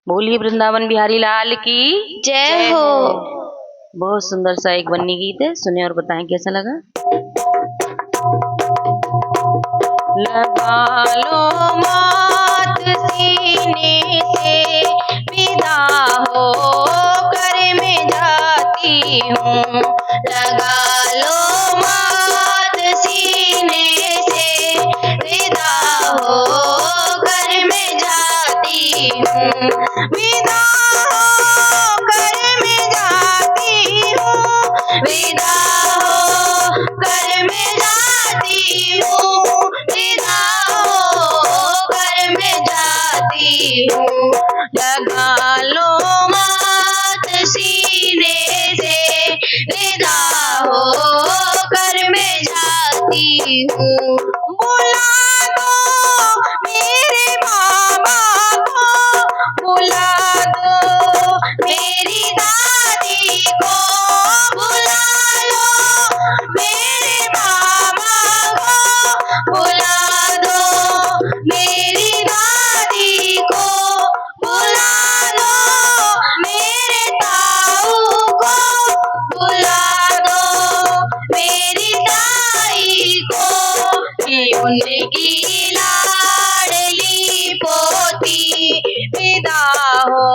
बोलिए वृंदावन बिहारी लाल की जय हो। बहुत सुंदर सा एक बन्नी गीत है, सुने और बताएं कैसा लगा। लगा लो मात सीने से, विदा हो कर मैं जाती हूँ। लगा लो मात सीने से, विदा हो कर मैं जाती हूँ। विदा हो कर मैं जाती हूँ। विदा हो कर मैं जाती हूँ। विदा हो कर मैं जाती हूँ। लगा लो मात सीने से, विदा हो कर मैं जाती हूँ। बुला दो मेरे बाबा को, बुला दो मेरी दादी को, बुला लो मेरे बाबा को, बुला दो मेरी दादी को, बुला लो मेरे ताऊ को, बुला दो मेरी ताई को। कि उनकी लाडली पोती विदा हो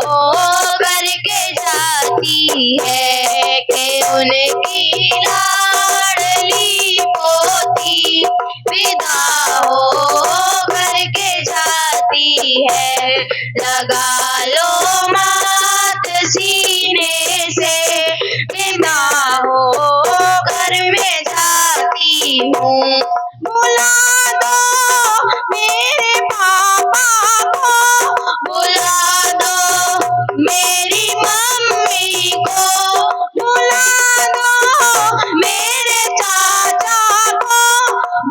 करके जाती है। कि उनकी लाडली पोती विदा हो करके जाती है। लगा लो मात सीने से, विदा हो कर मैं जाती हूँ। बुला दो मेरे पापा को, बुला दो मेरी मम्मी को, बुला दो मेरे चाचा को,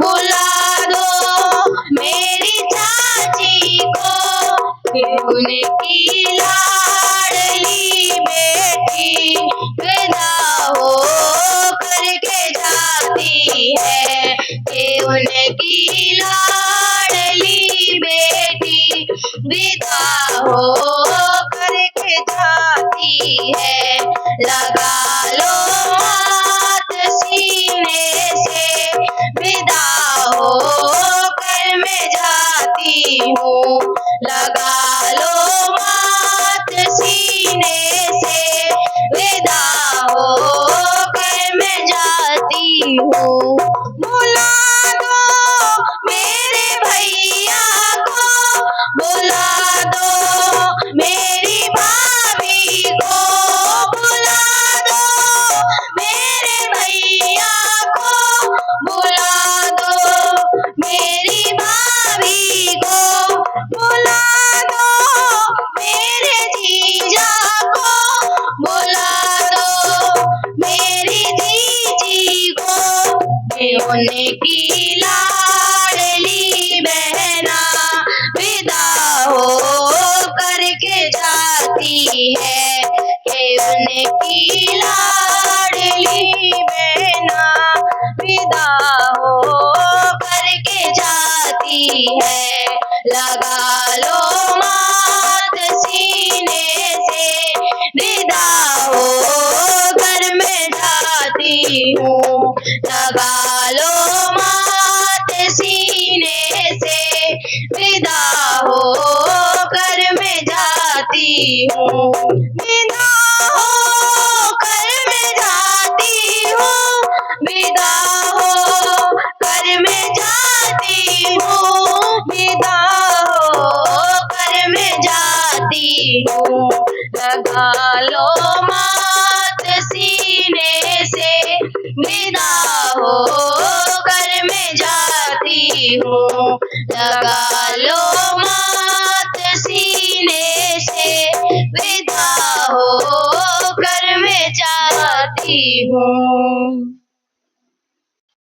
बुला दो मेरी चाची को। कि उनकी लाडली बेटी विदा हो करके जाती है। कि उनकी लाडली बेटी विदा हो करके जाती है। लगा लो मात सीने से, विदा हो कर मैं जाती हूँ। लगा लो मात सीने से, विदा हो कर मैं जाती हूँ। बुला दो मेरे भैया को, बुला दो मेरी भाभी को, बुला दो मेरे भैया को, बुला दो मेरी भाभी को, बुला दो मेरे जीजा को, बुला दो मेरी जीजी को। कि उनकी लाडली बहना विदा हो करके जाती है। कि उनकी लाडली बहना विदा हो करके जाती है। लगा लो मात सीने से, विदा हो कर मैं जाती हूँ। लगा लो मात सीने से, विदा हो कर मैं जाती हूँ। विदा हो कर मैं जाती हूँ। विदा हो कर मैं जाती हूँ। विदा हो कर मैं जाती हूँ। लगा लो मात सीने से, विदा हो कर मैं जाती हूँ। लगा लो मात सीने से, विदा हो कर मैं जाती हूँ।